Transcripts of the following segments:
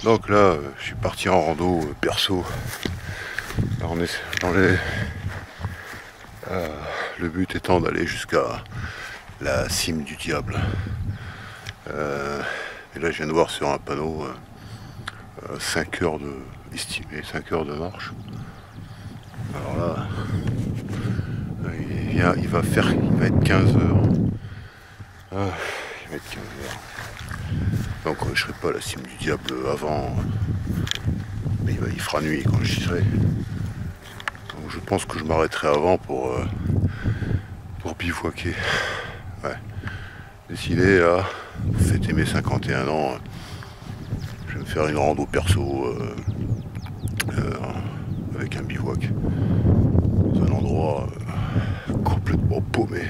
Donc là, je suis parti en rando perso. Alors, on est dans le but étant d'aller jusqu'à la cime du diable. Et là, je viens de voir sur un panneau 5 heures de estimé, 5 heures de marche. Alors là, il va être 15 heures. Ah, il va être 15 heures. Donc je serai pas à la cime du diable avant, mais il fera nuit quand j'y serai. Donc je pense que je m'arrêterai avant pour bivouaquer. Ouais. Décidé là, pour fêter mes 51 ans, je vais me faire une rando perso avec un bivouac dans un endroit complètement paumé.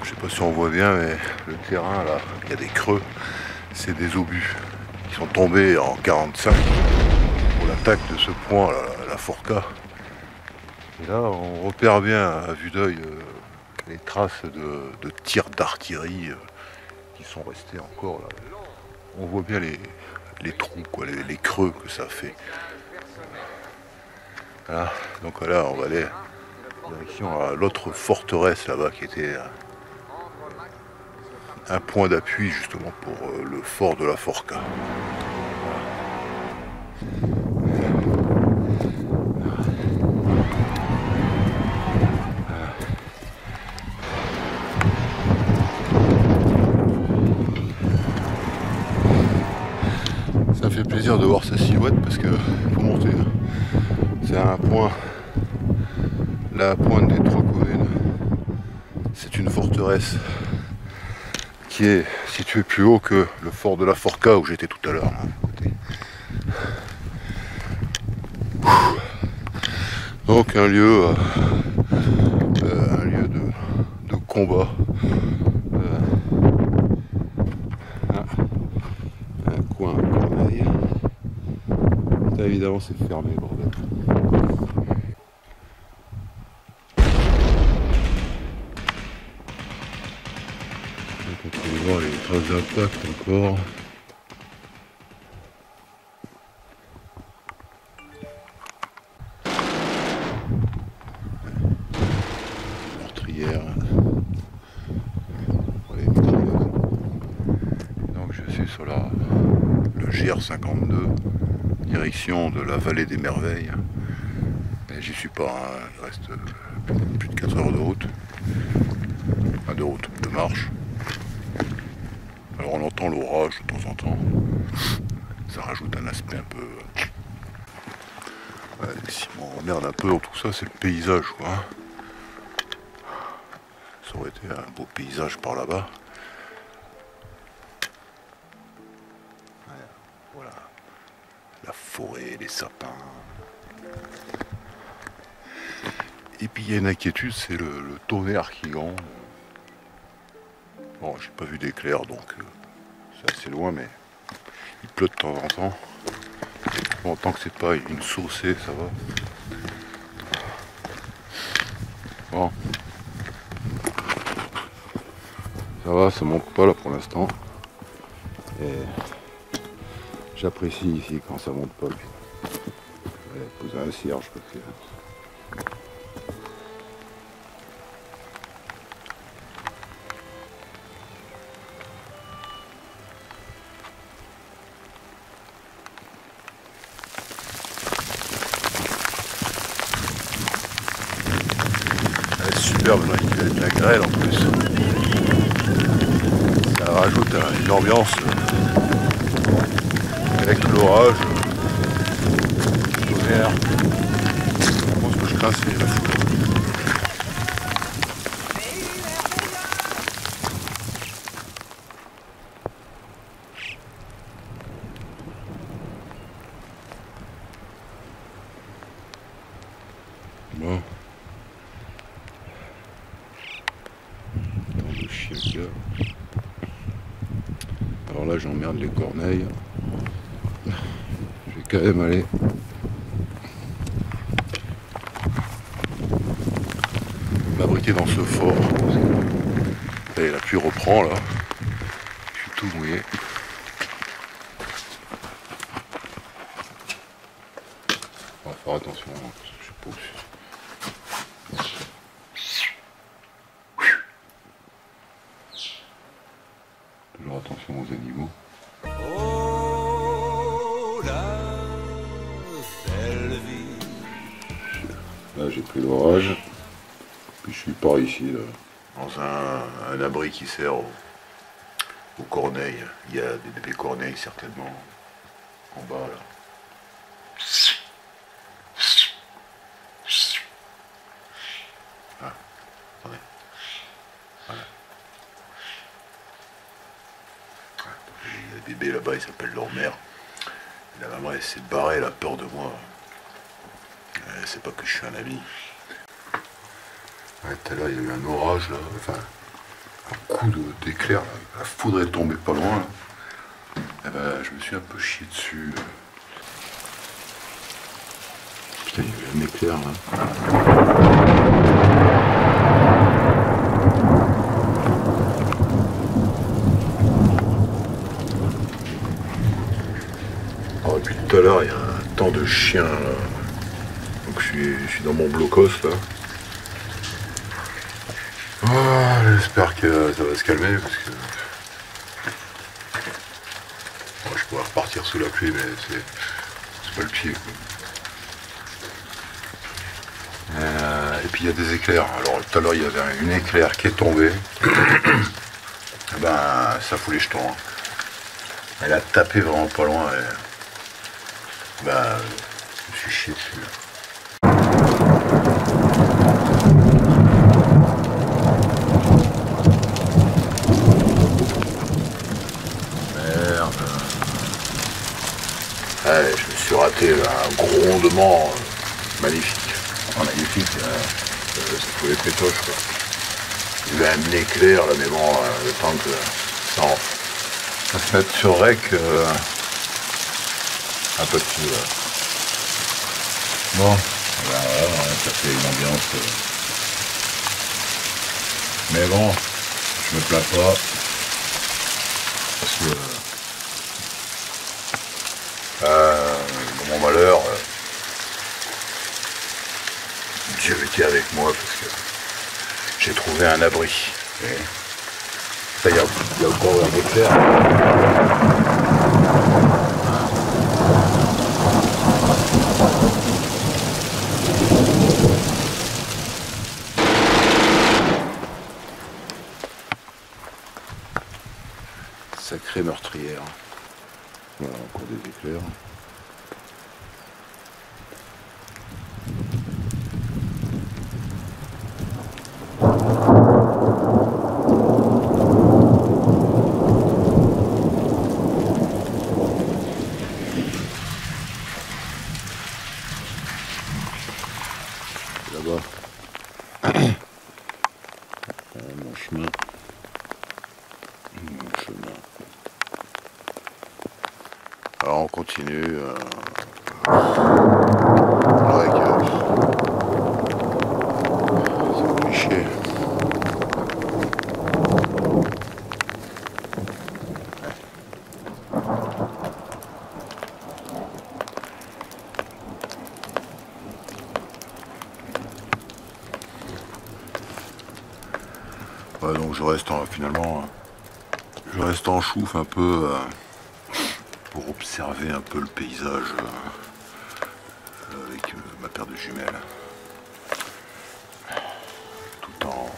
Je sais pas si on voit bien, mais le terrain là, il y a des creux, c'est des obus qui sont tombés en 45 pour l'attaque de ce point là, la Forca. Et là on repère bien à vue d'œil les traces de tirs d'artillerie qui sont restés encore là. On voit bien les trous, quoi, les creux que ça fait. Voilà, donc là on va aller en direction à l'autre forteresse là-bas qui était un point d'appui justement pour le fort de la Forca. Ça fait plaisir de voir sa silhouette parce que faut monter. C'est un point, la pointe des Trois Communes. C'est une forteresse qui est située plus haut que le fort de la Forca où j'étais tout à l'heure. Donc un lieu de combat. Un coin à Corneille. Ça évidemment c'est fermé, bordel. Donc on peut voir les traces d'impact encore. Meurtrière. Donc je suis sur le GR52, direction de la vallée des merveilles. Mais j'y suis pas, hein. Il reste plus de 4 heures de route. Enfin, de marche. Alors on entend l'orage de temps en temps. Ça rajoute un aspect un peu... Ouais, si on regarde un peu dans tout ça, c'est le paysage, quoi. Ça aurait été un beau paysage par là-bas. Voilà. La forêt, les sapins. Et puis il y a une inquiétude, c'est le tonnerre qui gronde. Bon, j'ai pas vu d'éclair, donc c'est assez loin, mais il pleut de temps en temps. Bon, tant que c'est pas une saucée, ça va. Bon. Ça va, ça monte pas là pour l'instant. Et j'apprécie ici quand ça monte pas. Je vais poser un cierge parce que... Superbe, il y a de la grêle en plus. Ça rajoute une ambiance avec l'orage, le tonnerre. Je pense que je crains c'est la foudre. Alors là j'emmerde les corneilles. Je vais quand même aller m'abriter dans ce fort. Et la pluie reprend là. Je suis tout mouillé. On va faire attention, hein, parce que je sais pas où c'est. Toujours attention aux animaux. Oh, la belle vie. Là j'ai pris l'orage. Puis je suis par ici là. Dans un abri qui sert aux corneilles. Il y a des bébés corneilles certainement en bas là. Ah, attendez. Voilà. Il y a des bébés là-bas, ils s'appellent leur mère. Et la maman elle s'est barrée, elle a peur de moi. Elle sait pas que je suis un ami. Ouais, tout à l'heure il y a eu un orage là, enfin un coup d'éclair, la foudre est tombée pas loin là. Et ben je me suis un peu chié dessus. Putain, il y a eu un éclair là. Alors depuis tout à l'heure il y a un temps de chien là. Donc je suis dans mon blocos là. Ah, j'espère que ça va se calmer parce que bon, je pourrais repartir sous la pluie mais c'est pas le pied quoi. Et puis il y a des éclairs. Alors tout à l'heure il y avait une éclair qui est tombée. Et ben ça fout les jetons. Hein. Elle a tapé vraiment pas loin et ben je me suis chié dessus. Là. Ouais, je me suis raté là, un grondement magnifique. Oh, magnifique, ça fout les pétoches quoi. Il y a un éclair là, mais bon, le temps que ça se mette sur rec, un peu dessus là. Bon, voilà, ça fait une ambiance. Mais bon, je me plains pas. Parce que dans mon malheur, Dieu était avec moi parce que j'ai trouvé un abri. Et ça, il y a encore un éclair. Sacrée meurtrière. Voilà, encore des éclairs. Là-bas, mon chemin. Alors on continue avec c'est cliché. Ouais, donc je reste finalement je reste en chouffe un peu pour observer un peu le paysage avec ma paire de jumelles, tout en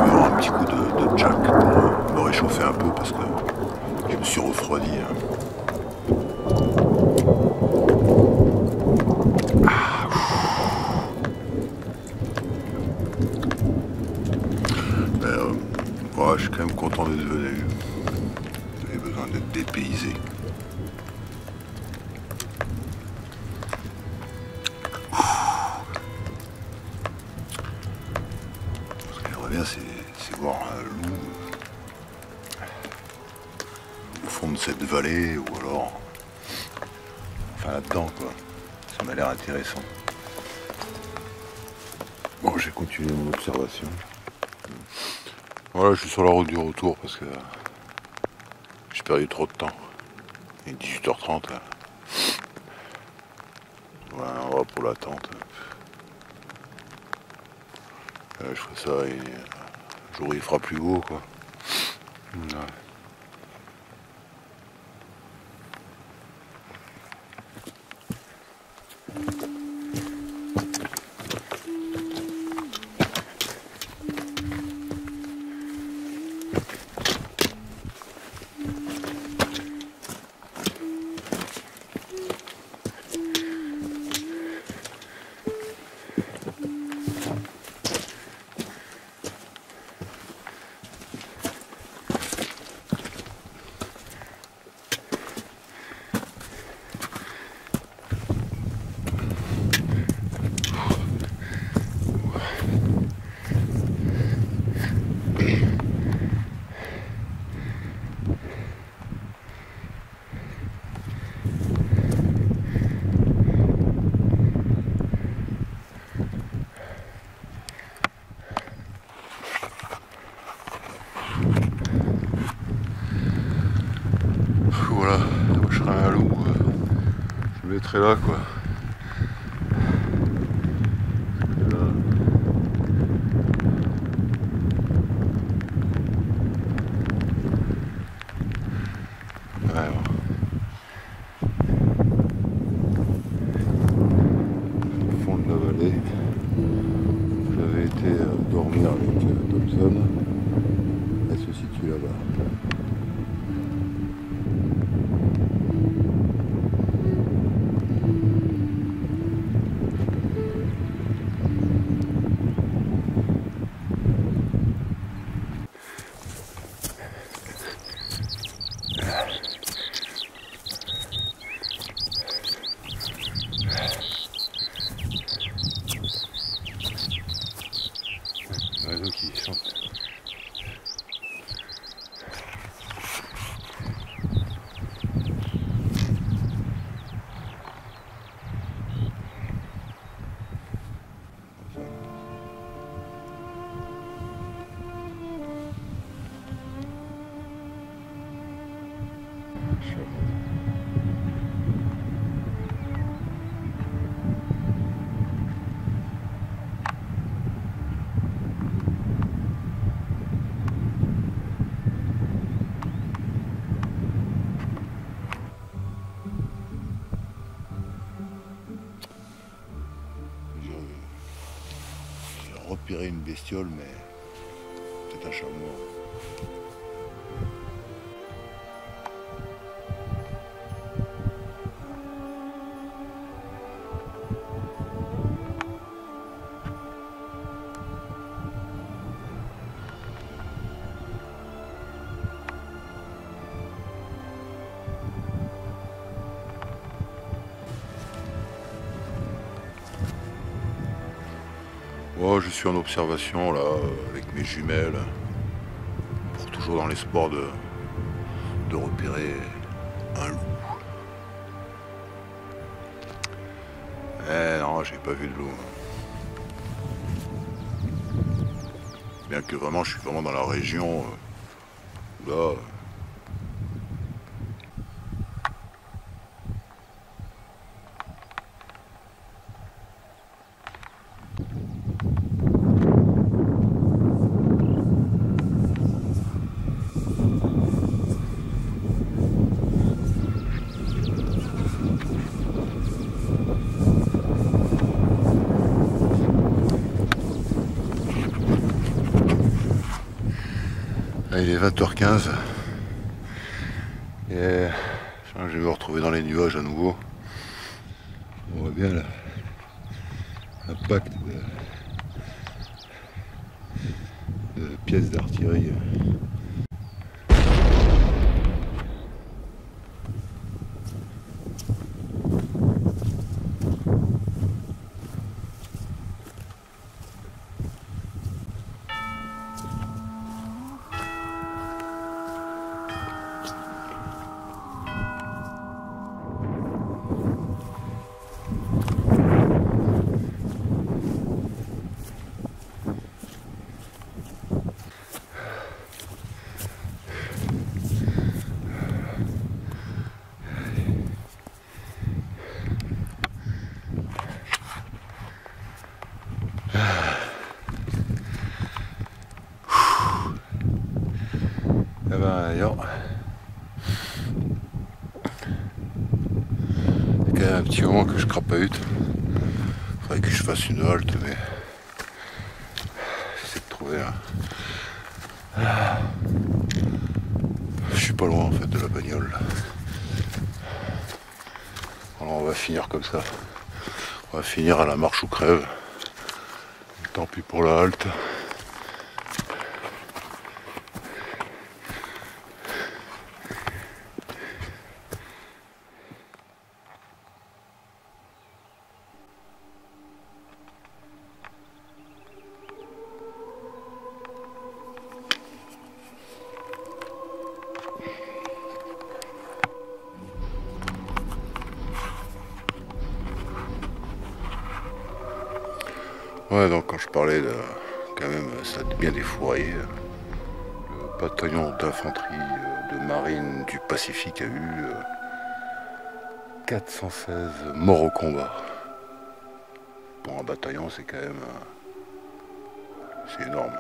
buvant un petit coup de Jack pour me réchauffer un peu parce que je me suis refroidi. Ouais, je suis quand même content d'être venu. J'avais besoin d'être dépaysé. Ce que j'aimerais bien, c'est voir un loup fond de cette vallée ou alors enfin là-dedans quoi. Ça m'a l'air intéressant. Bon, j'ai continué mon observation. Voilà, je suis sur la route du retour parce que j'ai perdu trop de temps. Il est 18h30 là. Voilà, on va pour l'attente. Je ferai ça et le jour où il fera plus beau quoi. Ouais. Voilà, moi je serai un loup, je me mettrai là quoi. Ouais, bon. Au fond de la vallée, j'avais été dormir avec Thompson, elle se situe là-bas. L'oiseau qui chante. J'ai repéré une bestiole, mais c'est un chameau. Oh, je suis en observation là avec mes jumelles, pour toujours dans l'espoir de repérer un loup. Eh non, j'ai pas vu de loup. Bien que vraiment, je suis vraiment dans la région où là. Là, il est 20h15 et je vais me retrouver dans les nuages à nouveau. On voit bien l'impact de pièces d'artillerie. Eh ben d'ailleurs, c'est quand même un petit moment que je crapahute. Faudrait que je fasse une halte, mais j'essaie de trouver un... Je suis pas loin en fait de la bagnole. Alors on va finir comme ça. On va finir à la marche ou crève. Tant pis pour la halte. Ouais, donc quand je parlais de quand même ça a bien défouraillé, le bataillon d'infanterie de marine du Pacifique a eu 416 morts au combat. Pour un bataillon, c'est quand même c'est énorme.